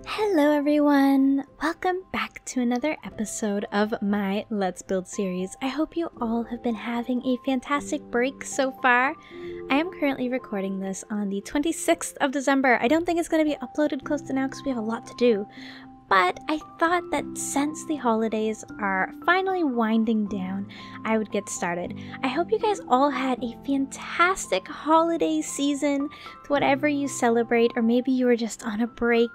Hello everyone! Welcome back to another episode of my Let's Build series. I hope you all have been having a fantastic break so far. I am currently recording this on the 26th of December. I don't think it's going to be uploaded close to now because we have a lot to do. But I thought that since the holidays are finally winding down, I would get started. I hope you guys all had a fantastic holiday season with whatever you celebrate, or maybe you were just on a break.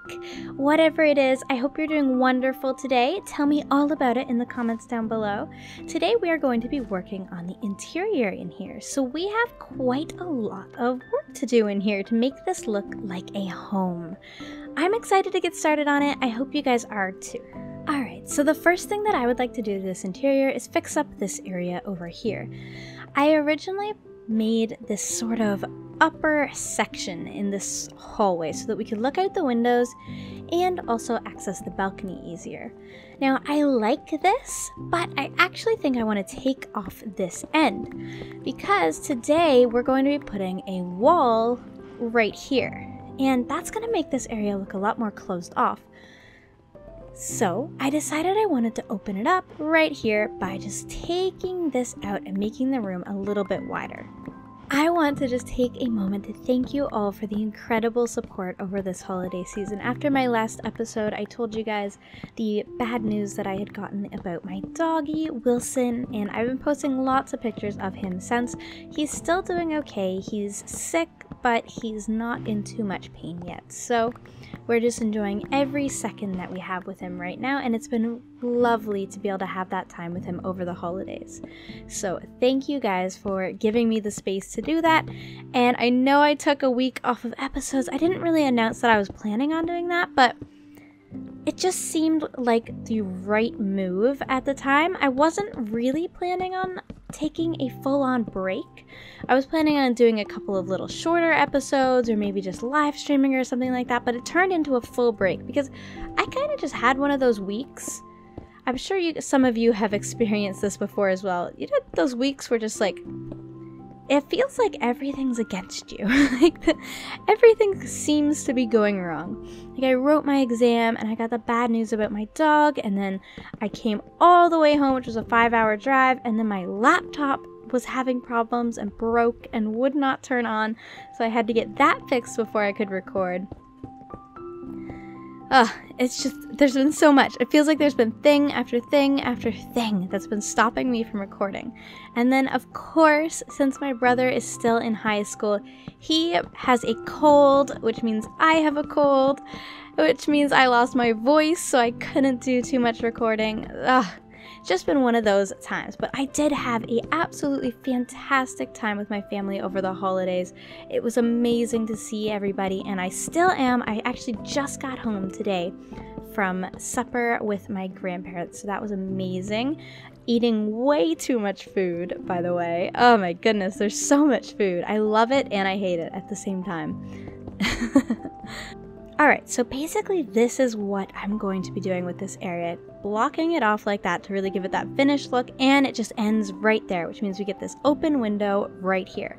Whatever it is, I hope you're doing wonderful today. Tell me all about it in the comments down below. Today we are going to be working on the interior in here, so we have quite a lot of work to do in here to make this look like a home. I'm excited to get started on it. I hope you guys are too. Alright, so the first thing that I would like to do to this interior is fix up this area over here. I originally made this sort of upper section in this hallway so that we could look out the windows and also access the balcony easier. Now, I like this, but I actually think I want to take off this end because today we're going to be putting a wall right here. And that's going to make this area look a lot more closed off. So I decided I wanted to open it up right here by just taking this out and making the room a little bit wider. I want to just take a moment to thank you all for the incredible support over this holiday season. After my last episode, I told you guys the bad news that I had gotten about my doggy, Wilson, and I've been posting lots of pictures of him since. He's still doing okay. He's sick, but he's not in too much pain yet. So we're just enjoying every second that we have with him right now, and it's been lovely to be able to have that time with him over the holidays. So thank you guys for giving me the space to do that. And I know I took a week off of episodes. I didn't really announce that I was planning on doing that, but it just seemed like the right move at the time. I wasn't really planning on taking a full-on break. I was planning on doing a couple of little shorter episodes or maybe just live streaming or something like that, but it turned into a full break because I kind of just had one of those weeks. I'm sure some of you have experienced this before as well. You know, those weeks where just like, it feels like everything's against you. Everything seems to be going wrong. Like I wrote my exam and I got the bad news about my dog, and then I came all the way home, which was a 5-hour drive, and then my laptop was having problems and broke and would not turn on, so I had to get that fixed before I could record. It's just, there's been so much. It feels like there's been thing after thing after thing that's been stopping me from recording. And then, of course, since my brother is still in high school, he has a cold, which means I have a cold, which means I lost my voice, so I couldn't do too much recording. Just been one of those times, but I did have a absolutely fantastic time with my family over the holidays. It was amazing to see everybody, and I still am. I actually just got home today from supper with my grandparents, so that was amazing. Eating way too much food, by the way. Oh my goodness, there's so much food. I love it and I hate it at the same time. Alright, so basically this is what I'm going to be doing with this area. Blocking it off like that to really give it that finished look, and it just ends right there, which means we get this open window right here.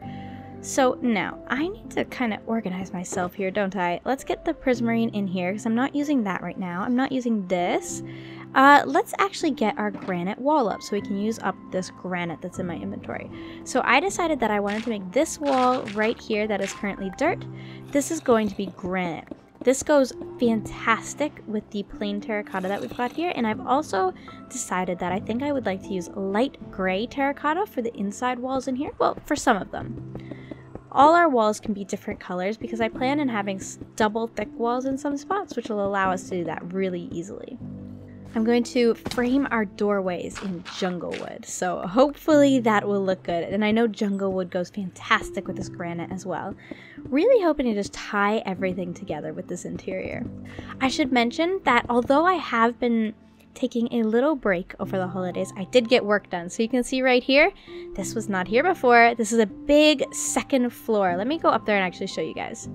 So now, I need to kind of organize myself here, don't I? Let's get the prismarine in here, because I'm not using that right now. I'm not using this. Let's actually get our granite wall up so we can use up this granite that's in my inventory. So I decided that I wanted to make this wall right here that is currently dirt. This is going to be granite. This goes fantastic with the plain terracotta that we've got here, and I've also decided that I think I would like to use light gray terracotta for the inside walls in here. Well, for some of them. All our walls can be different colors because I plan on having double thick walls in some spots, which will allow us to do that really easily. I'm going to frame our doorways in jungle wood, so hopefully that will look good. And I know jungle wood goes fantastic with this granite as well. Really hoping to just tie everything together with this interior. I should mention that although I have been taking a little break over the holidays, I did get work done. So you can see right here, this was not here before. This is a big second floor. Let me go up there and actually show you guys.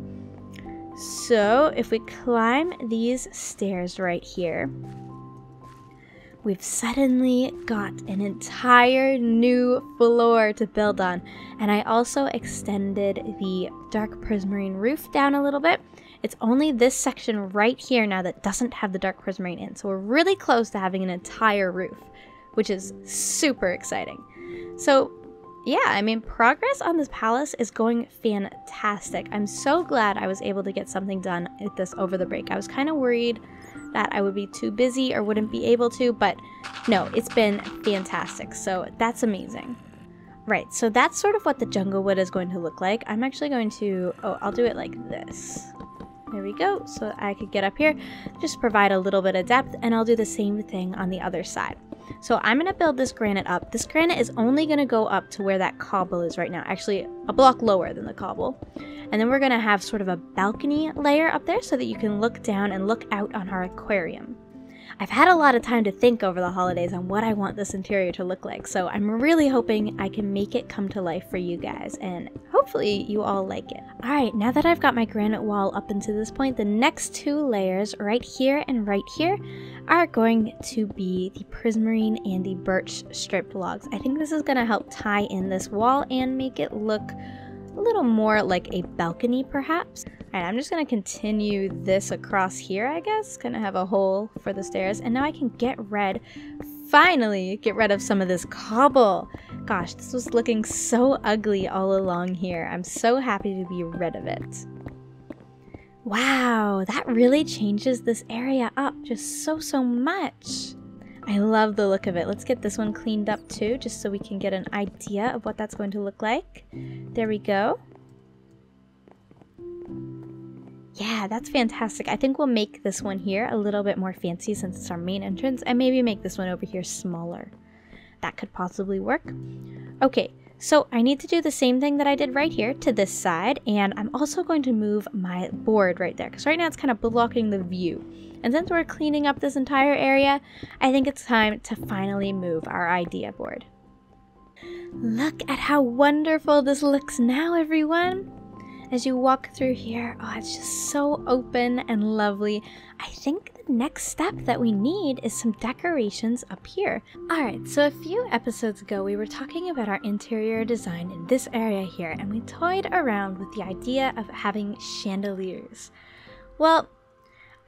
So if we climb these stairs right here, we've suddenly got an entire new floor to build on. And I also extended the dark prismarine roof down a little bit. It's only this section right here now that doesn't have the dark prismarine in. So we're really close to having an entire roof, which is super exciting. So yeah, I mean, progress on this palace is going fantastic. I'm so glad I was able to get something done with this over the break. I was kind of worried that I would be too busy or wouldn't be able to, but no, it's been fantastic. So that's amazing. Right, so that's sort of what the jungle wood is going to look like. I'm actually going to, I'll do it like this. There we go, so I could get up here, just provide a little bit of depth, and I'll do the same thing on the other side. So I'm going to build this granite up. This granite is only going to go up to where that cobble is right now, actually a block lower than the cobble. And then we're going to have sort of a balcony layer up there so that you can look down and look out on our aquarium. I've had a lot of time to think over the holidays on what I want this interior to look like, so I'm really hoping I can make it come to life for you guys, and hopefully you all like it. Alright, now that I've got my granite wall up until this point, the next two layers, right here and right here, are going to be the prismarine and the birch strip logs. I think this is going to help tie in this wall and make it look a little more like a balcony, perhaps. Alright, I'm just going to continue this across here, I guess. Gonna have a hole for the stairs. And now I can finally get rid of some of this cobble. Gosh, this was looking so ugly all along here. I'm so happy to be rid of it. Wow, that really changes this area up just so much. I love the look of it. Let's get this one cleaned up too, just so we can get an idea of what that's going to look like. There we go. Yeah, that's fantastic. I think we'll make this one here a little bit more fancy since it's our main entrance, and maybe make this one over here smaller. That could possibly work. Okay, so I need to do the same thing that I did right here to this side, and I'm also going to move my board right there, because right now it's kind of blocking the view. And since we're cleaning up this entire area, I think it's time to finally move our idea board. Look at how wonderful this looks now, everyone! As you walk through here, oh, it's just so open and lovely. I think the next step that we need is some decorations up here. Alright, so a few episodes ago we were talking about our interior design in this area here, and we toyed around with the idea of having chandeliers. Well,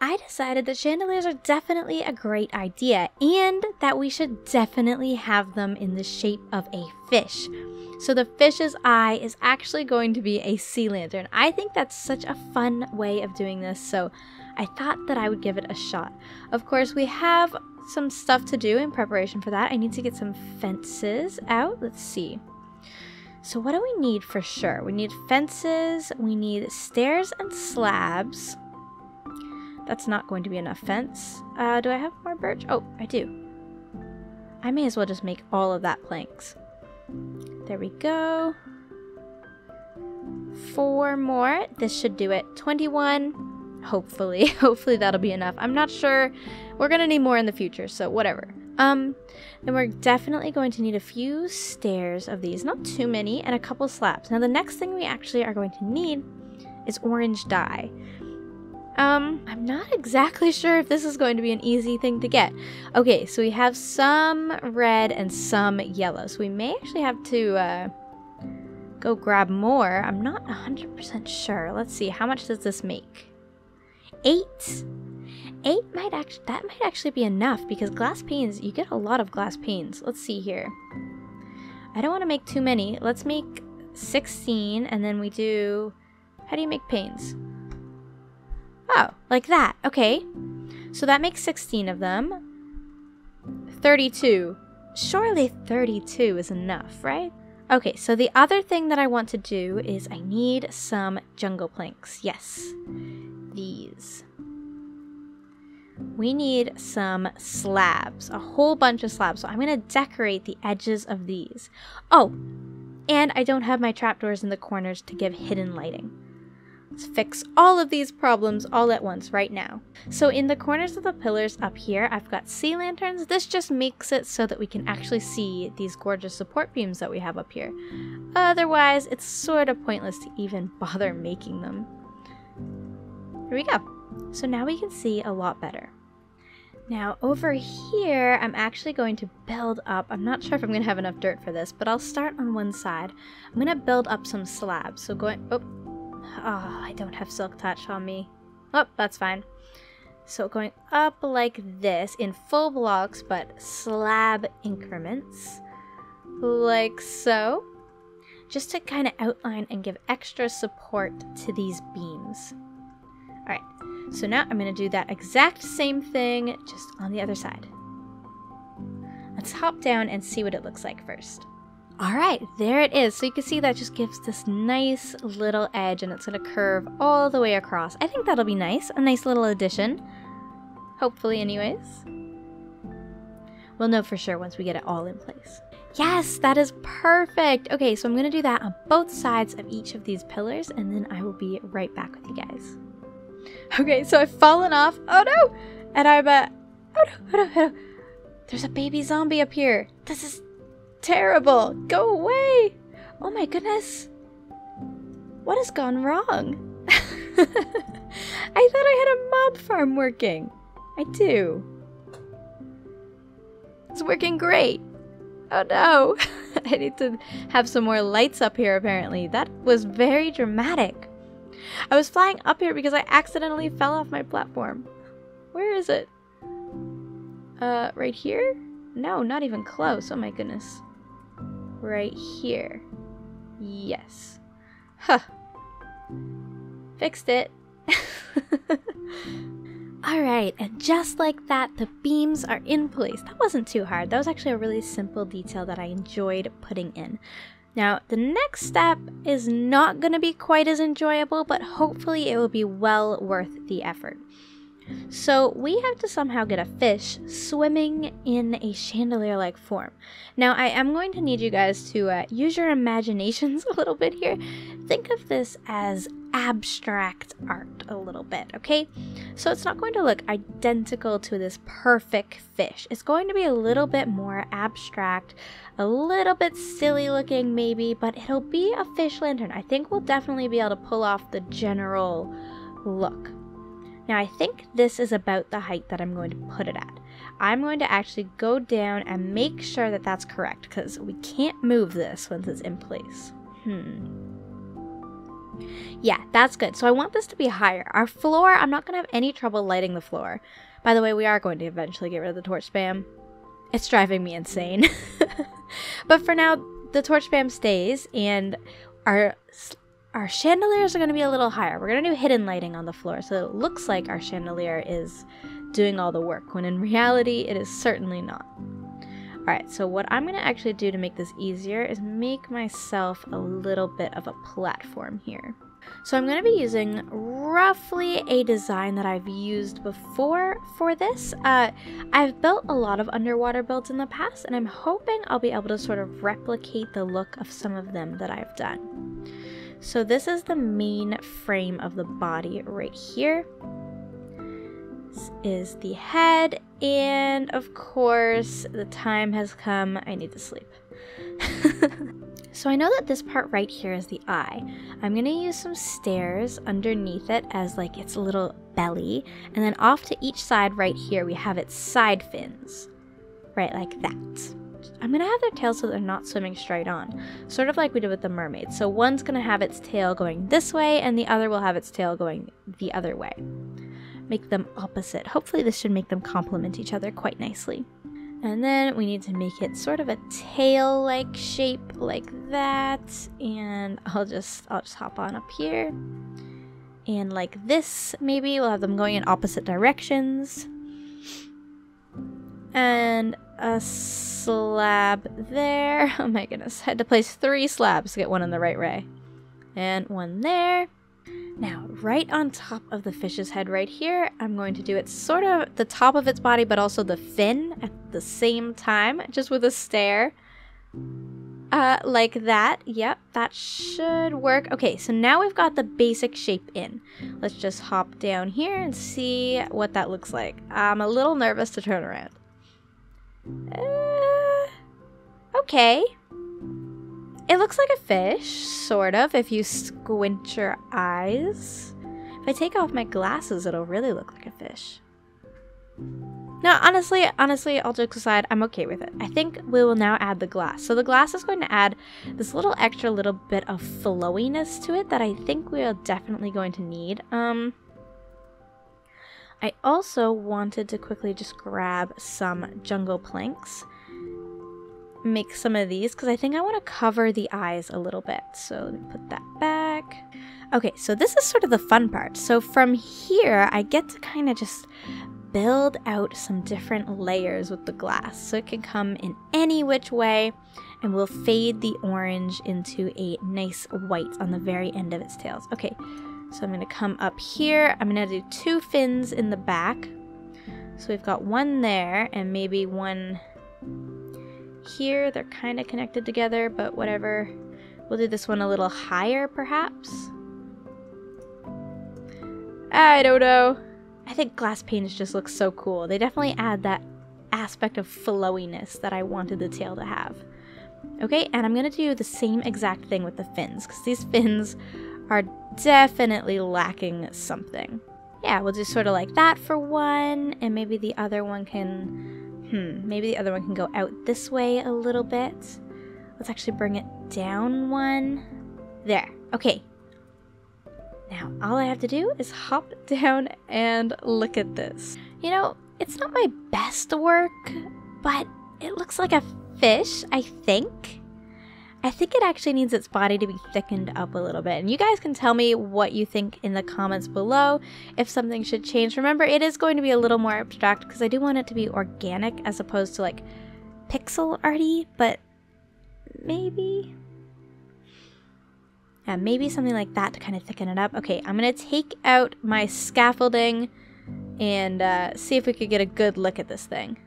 I decided that chandeliers are definitely a great idea, and that we should definitely have them in the shape of a fish. So the fish's eye is actually going to be a sea lantern. I think that's such a fun way of doing this, so I thought that I would give it a shot. Of course, we have some stuff to do in preparation for that. I need to get some fences out. Let's see. So what do we need for sure? We need fences, we need stairs and slabs. That's not going to be enough fence. Do I have more birch? Oh, I do. I may as well just make all of that planks. There we go. 4 more. This should do it. 21. Hopefully. Hopefully that'll be enough. I'm not sure. We're going to need more in the future, so whatever. Then we're definitely going to need a few stairs of these. Not too many, and a couple slabs. Now the next thing we actually are going to need is orange dye. I'm not exactly sure if this is going to be an easy thing to get. Okay, so we have some red and some yellow. So we may actually have to go grab more. I'm not 100% sure. Let's see, how much does this make? 8? 8 might actually be enough, because glass panes, you get a lot of glass panes. Let's see here. I don't want to make too many. Let's make 16, and then we do... How do you make panes? Oh, like that. Okay. So that makes 16 of them. 32. Surely 32 is enough, right? Okay, so the other thing that I want to do is I need some jungle planks. Yes. These. We need some slabs. A whole bunch of slabs. So I'm going to decorate the edges of these. Oh, and I don't have my trapdoors in the corners to give hidden lighting. Let's fix all of these problems all at once right now. So in the corners of the pillars up here, I've got sea lanterns. This just makes it so that we can actually see these gorgeous support beams that we have up here. Otherwise, it's sort of pointless to even bother making them. Here we go. So now we can see a lot better. Now over here, I'm actually going to build up, I'm not sure if I'm going to have enough dirt for this, but I'll start on one side. I'm going to build up some slabs. So going, oh, I don't have silk touch on me. Oh, that's fine. So going up like this in full blocks, but slab increments. Like so. Just to kind of outline and give extra support to these beams. Alright, so now I'm going to do that exact same thing, just on the other side. Let's hop down and see what it looks like first. Alright, there it is. So you can see that just gives this nice little edge, and it's going to curve all the way across. I think that'll be nice, a nice little addition. Hopefully anyways. We'll know for sure once we get it all in place. Yes, that is perfect. Okay, so I'm going to do that on both sides of each of these pillars, and then I will be right back with you guys. Okay, so I've fallen off. Oh no! And I'm oh no. There's a baby zombie up here. This is terrible. Go away. Oh my goodness. What has gone wrong? I thought I had a mob farm working. I do. It's working great. Oh no. I need to have some more lights up here apparently. That was very dramatic. I was flying up here because I accidentally fell off my platform. Where is it? Right here? No, not even close. Oh my goodness. Right here. Yes. Huh. Fixed it. Alright, and just like that, the beams are in place. That wasn't too hard. That was actually a really simple detail that I enjoyed putting in. Now, the next step is not going to be quite as enjoyable, but hopefully it will be well worth the effort. So we have to somehow get a fish swimming in a chandelier-like form. Now, I am going to need you guys to use your imaginations a little bit here. Think of this as abstract art a little bit, okay? So it's not going to look identical to this perfect fish. It's going to be a little bit more abstract, a little bit silly looking maybe, but it'll be a fish lantern. I think we'll definitely be able to pull off the general look. Now I think this is about the height that I'm going to put it at. I'm going to actually go down and make sure that that's correct because we can't move this once it's in place. Yeah, that's good. So I want this to be higher. Our floor, I'm not going to have any trouble lighting the floor. By the way, we are going to eventually get rid of the torch spam. It's driving me insane. But for now, the torch spam stays, and our chandeliers are going to be a little higher. We're going to do hidden lighting on the floor, so it looks like our chandelier is doing all the work, when in reality, it is certainly not. Alright, so what I'm going to actually do to make this easier is make myself a little bit of a platform here. So I'm going to be using roughly a design that I've used before for this. I've built a lot of underwater builds in the past, and I'm hoping I'll be able to sort of replicate the look of some of them that I've done. So this is the main frame of the body right here. This is the head, and of course, the time has come. I need to sleep. So I know that this part right here is the eye. I'm going to use some stairs underneath it as like its little belly, and then off to each side right here we have its side fins. Right, like that. I'm going to have their tails so they're not swimming straight on, sort of like we did with the mermaid. So one's going to have its tail going this way, and the other will have its tail going the other way. Make them opposite. Hopefully this should make them complement each other quite nicely. And then we need to make it sort of a tail-like shape like that. And I'll just hop on up here. And like this, maybe we'll have them going in opposite directions. And a slab there. Oh my goodness. I had to place 3 slabs to get one in the right way. And one there. Now, right on top of the fish's head right here, I'm going to do it sort of the top of its body, but also the fin at the same time, just with a stair. Like that. Yep, that should work. Okay, so now we've got the basic shape in. Let's just hop down here and see what that looks like. I'm a little nervous to turn around. Okay. It looks like a fish, sort of, if you squint your eyes. If I take off my glasses, it'll really look like a fish. No, honestly, all jokes aside, I'm okay with it. I think we will now add the glass. So the glass is going to add this little extra little bit of flowiness to it that I think we are definitely going to need. I also wanted to quickly just grab some jungle planks, make some of these, because I think I want to cover the eyes a little bit. So let me put that back. Okay, so this is sort of the fun part. So from here, I get to kind of just build out some different layers with the glass. So it can come in any which way, and we'll fade the orange into a nice white on the very end of its tails. Okay, so I'm going to come up here. I'm going to do 2 fins in the back. So we've got one there and maybe one here. They're kind of connected together, but whatever. We'll do this one a little higher, perhaps. I don't know. I think glass paintings just look so cool. They definitely add that aspect of flowiness that I wanted the tail to have. Okay, and I'm going to do the same exact thing with the fins, because these fins are definitely lacking something. Yeah, we'll do sort of like that for one, and maybe the other one can, maybe the other one can go out this way a little bit. Let's actually bring it down one. There, okay. Now, all I have to do is hop down and look at this. You know, it's not my best work, but it looks like a fish, I think. I think it actually needs its body to be thickened up a little bit. And you guys can tell me what you think in the comments below, if something should change. Remember, it is going to be a little more abstract because I do want it to be organic as opposed to like pixel arty, but maybe... yeah, maybe something like that to kind of thicken it up. Okay, I'm going to take out my scaffolding and see if we could get a good look at this thing.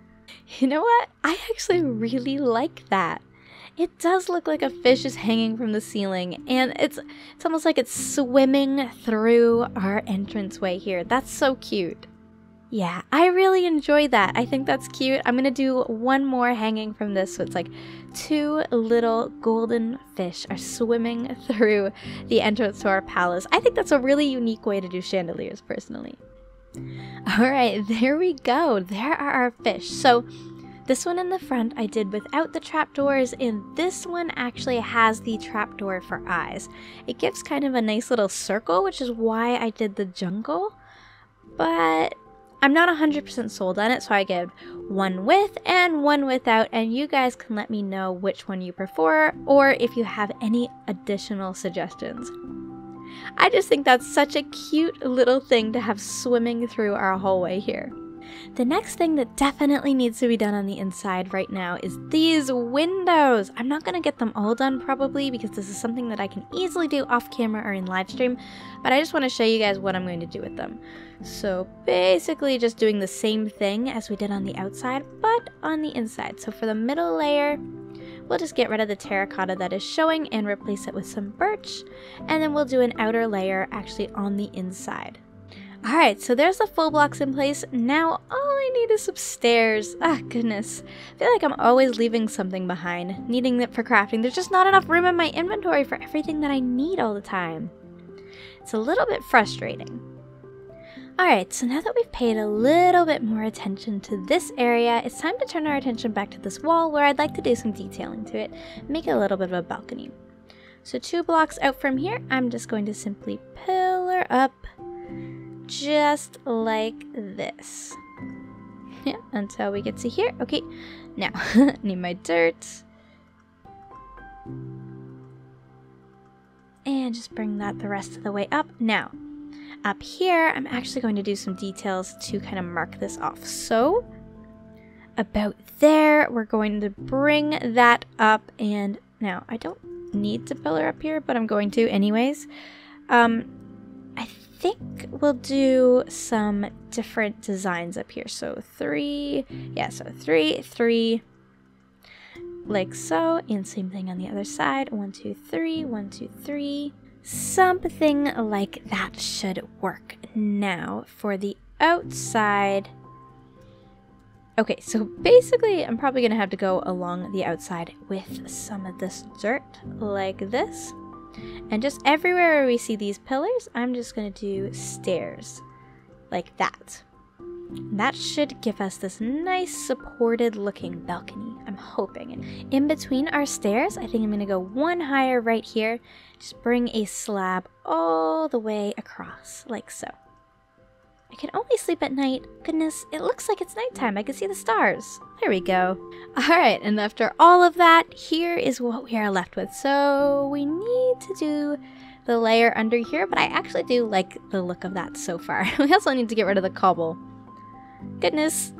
You know what? I actually really like that. It does look like a fish is hanging from the ceiling, and it's almost like it's swimming through our entranceway here. That's so cute. Yeah, I really enjoy that. I think that's cute. I'm gonna do one more hanging from this, so it's like 2 little golden fish are swimming through the entrance to our palace. I think that's a really unique way to do chandeliers, personally. Alright, there we go. There are our fish. So this one in the front I did without the trapdoors, and this one actually has the trapdoor for eyes. It gives kind of a nice little circle, which is why I did the jungle, but I'm not 100% sold on it, so I give one with and one without, and you guys can let me know which one you prefer, or if you have any additional suggestions. I just think that's such a cute little thing to have swimming through our hallway here. The next thing that definitely needs to be done on the inside right now is these windows. I'm not going to get them all done probably because this is something that I can easily do off camera or in live stream, but I just want to show you guys what I'm going to do with them. So basically just doing the same thing as we did on the outside, but on the inside. So for the middle layer, we'll just get rid of the terracotta that is showing and replace it with some birch, and then we'll do an outer layer actually on the inside. Alright, so there's the full blocks in place. Now all I need is some stairs. Ah, goodness. I feel like I'm always leaving something behind, needing it for crafting. There's just not enough room in my inventory for everything that I need all the time. It's a little bit frustrating. Alright, so now that we've paid a little bit more attention to this area, it's time to turn our attention back to this wall where I'd like to do some detailing to it, make it a little bit of a balcony. So 2 blocks out from here, I'm just going to simply pillar up just like this. Yeah, until we get to here. Okay, now need my dirt. And just bring that the rest of the way up. Now, up here, I'm actually going to do some details to kind of mark this off. So, about there, we're going to bring that up. And now, I don't need to pillar up here, but I'm going to anyways. I think we'll do some different designs up here. So 3, yeah, so 3, 3, like so, and same thing on the other side. 1, 2, 3, 1, 2, 3. Something like that should work. Now for the outside. Okay, so basically I'm probably gonna have to go along the outside with some of this dirt like this. And just everywhere where we see these pillars, I'm just going to do stairs like that. And that should give us this nice supported looking balcony, I'm hoping. And in between our stairs, I think I'm going to go one higher right here. Just bring a slab all the way across like so. I can only sleep at night. Goodness, it looks like it's nighttime. I can see the stars. There we go. Alright, and after all of that, here is what we are left with. So we need to do the layer under here, but I actually do like the look of that so far. We also need to get rid of the cobble. Goodness,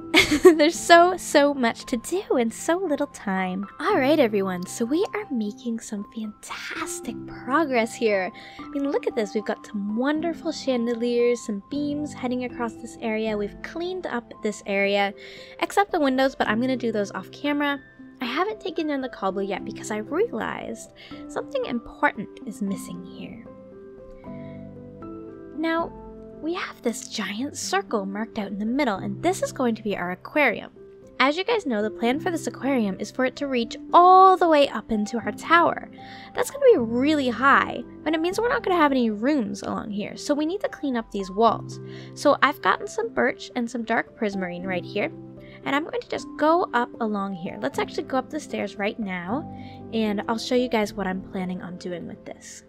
there's so much to do in so little time. Alright everyone, so we are making some fantastic progress here. I mean, look at this. We've got some wonderful chandeliers, some beams heading across this area. We've cleaned up this area, except the windows, but I'm going to do those off camera. I haven't taken down the cobble yet because I realized something important is missing here. Now, we have this giant circle marked out in the middle, and this is going to be our aquarium. As you guys know, the plan for this aquarium is for it to reach all the way up into our tower. That's going to be really high, but it means we're not going to have any rooms along here, so we need to clean up these walls. So I've gotten some birch and some dark prismarine right here, and I'm going to just go up along here. Let's actually go up the stairs right now, and I'll show you guys what I'm planning on doing with this.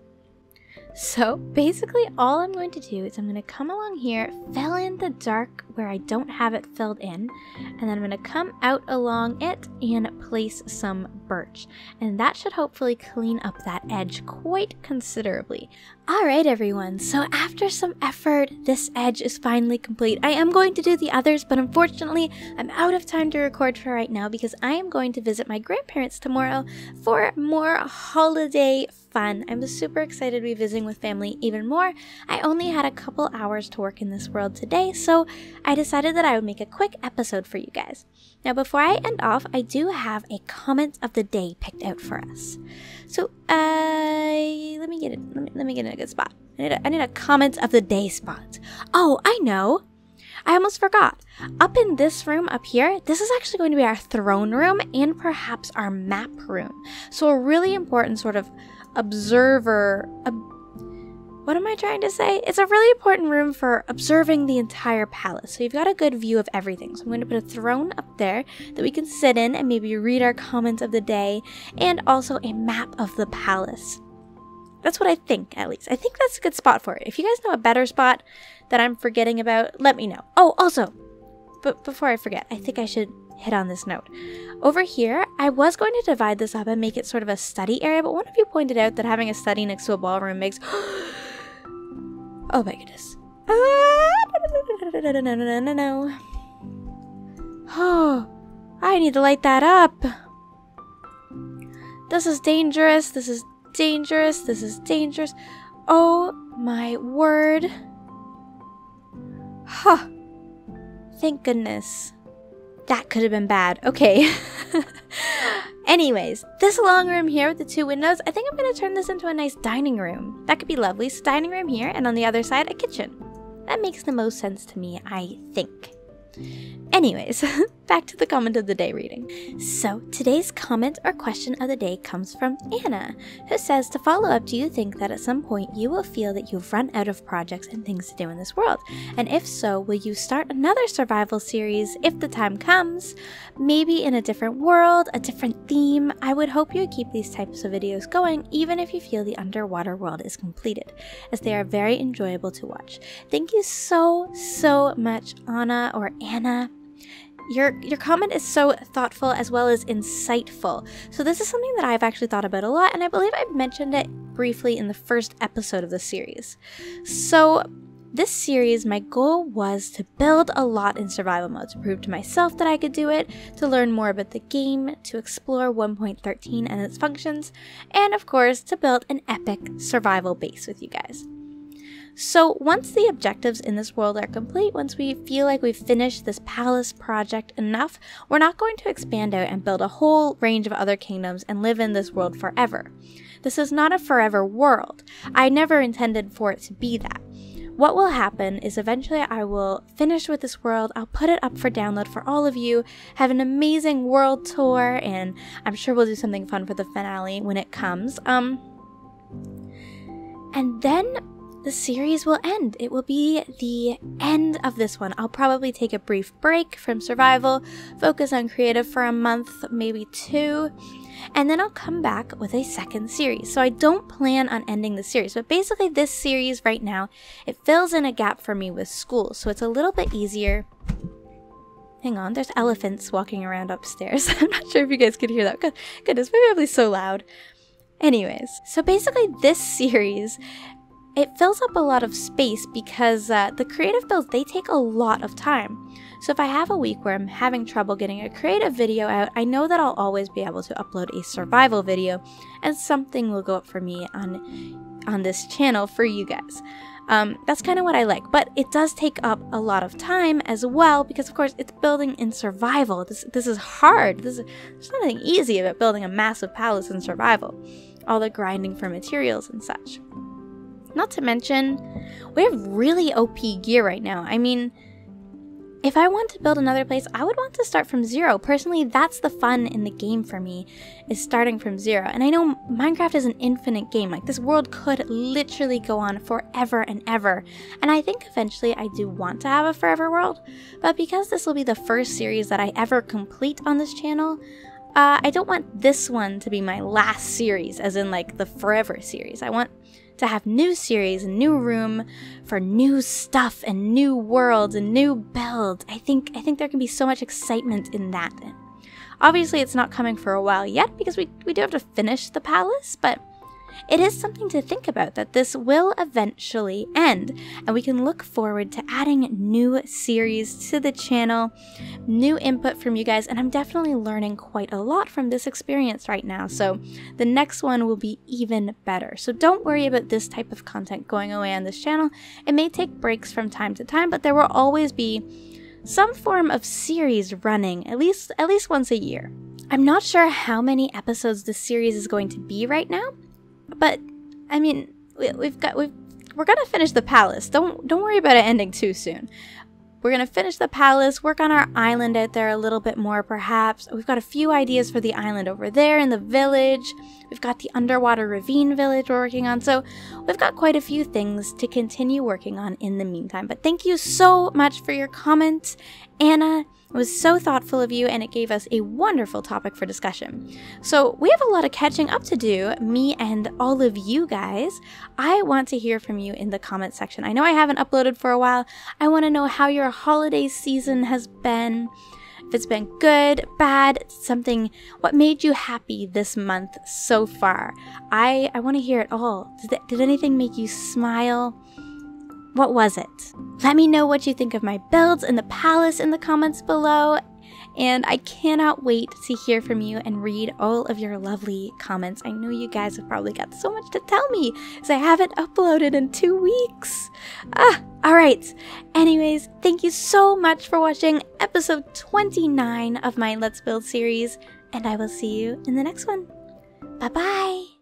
So basically all I'm going to do is I'm going to come along here, fill in the dark where I don't have it filled in, and then I'm going to come out along it and place some birch. And that should hopefully clean up that edge quite considerably. Alright everyone, so after some effort, this edge is finally complete. I am going to do the others, but unfortunately I'm out of time to record for right now because I am going to visit my grandparents tomorrow for more holiday fun. I'm super excited to be visiting with family even more. I only had a couple hours to work in this world today, so I decided that I would make a quick episode for you guys. Now before I end off, I do have a comment of the day picked out for us. So let me get it. Let me get in a good spot. I need a comment of the day spot. Oh, I know. I almost forgot. Up in this room up here, this is actually going to be our throne room and perhaps our map room. So a really important sort of observer. What am I trying to say? It's a really important room for observing the entire palace. So you've got a good view of everything. So I'm going to put a throne up there that we can sit in and maybe read our comments of the day, and also a map of the palace. That's what I think, at least. I think that's a good spot for it. If you guys know a better spot that I'm forgetting about, let me know. Oh, also, but before I forget, I think I should hit on this note. Over here, I was going to divide this up and make it sort of a study area, but one of you pointed out that having a study next to a ballroom makes... Oh my goodness. No. Oh, I need to light that up. This is dangerous. This is dangerous. This is dangerous. Oh my word. Huh. Thank goodness. That could have been bad. Okay. Anyways, this long room here with the two windows, I think I'm going to turn this into a nice dining room. That could be lovely. So dining room here, and on the other side, a kitchen. That makes the most sense to me, I think. Anyways, back to the comment of the day reading. So today's comment or question of the day comes from Anna, who says, to follow up, do you think that at some point you will feel that you've run out of projects and things to do in this world? And if so, will you start another survival series if the time comes? Maybe in a different world, a different theme? I would hope you would keep these types of videos going even if you feel the underwater world is completed, as they are very enjoyable to watch. Thank you so much, Anna or Anna. Your comment is so thoughtful as well as insightful. So this is something that I've actually thought about a lot, and I believe I mentioned it briefly in the first episode of the series. So this series, my goal was to build a lot in survival mode, to prove to myself that I could do it, to learn more about the game, to explore 1.13 and its functions, and of course to build an epic survival base with you guys. So once the objectives in this world are complete, once we feel like we've finished this palace project enough, we're not going to expand out and build a whole range of other kingdoms and live in this world forever. This is not a forever world. I never intended for it to be that. What will happen is eventually I will finish with this world, I'll put it up for download for all of you, have an amazing world tour, and I'm sure we'll do something fun for the finale when it comes. And then the series will end. It will be the end of this one. I'll probably take a brief break from survival, focus on creative for a month, maybe 2, and then I'll come back with a second series. So I don't plan on ending the series, but basically this series right now, it fills in a gap for me with school, so it's a little bit easier. Hang on, there's elephants walking around upstairs. I'm not sure if you guys could hear that. Goodness, maybe I'll be so loud. Anyways, so basically this series, it fills up a lot of space because the creative builds, they take a lot of time. So if I have a week where I'm having trouble getting a creative video out, I know that I'll always be able to upload a survival video, and something will go up for me on this channel for you guys. That's kind of what I like, but it does take up a lot of time as well because, of course, it's building in survival. This is hard. There's nothing easy about building a massive palace in survival. All the grinding for materials and such. Not to mention, we have really OP gear right now. I mean, if I want to build another place, I would want to start from zero. Personally, that's the fun in the game for me, is starting from zero. And I know Minecraft is an infinite game. Like, this world could literally go on forever and ever. And I think eventually I do want to have a forever world. But because this will be the first series that I ever complete on this channel, I don't want this one to be my last series, as in like the forever series. I want to have new series and new room for new stuff and new worlds and new builds. I think there can be so much excitement in that. Obviously, it's not coming for a while yet because we do have to finish the palace, but it is something to think about that this will eventually end, and we can look forward to adding new series to the channel, new input from you guys, and I'm definitely learning quite a lot from this experience right now, so the next one will be even better. So don't worry about this type of content going away on this channel. It may take breaks from time to time, but there will always be some form of series running at least once a year. I'm not sure how many episodes this series is going to be right now, but I mean, we're gonna finish the palace. Don't worry about it ending too soon. We're gonna finish the palace, work on our island out there a little bit more perhaps. We've got a few ideas for the island over there in the village. We've got the underwater ravine village we're working on. So we've got quite a few things to continue working on in the meantime. But thank you so much for your comments, Anna. It was so thoughtful of you, and it gave us a wonderful topic for discussion. So we have a lot of catching up to do, me and all of you guys. I want to hear from you in the comment section. I know I haven't uploaded for a while. I want to know how your holiday season has been. If it's been good, bad, something, what made you happy this month so far? I want to hear it all. Did anything make you smile? What was it? Let me know what you think of my builds and the palace in the comments below. And I cannot wait to hear from you and read all of your lovely comments. I know you guys have probably got so much to tell me because I haven't uploaded in 2 weeks. Alright. Anyways, thank you so much for watching episode 29 of my Let's Build series. And I will see you in the next one. Bye-bye.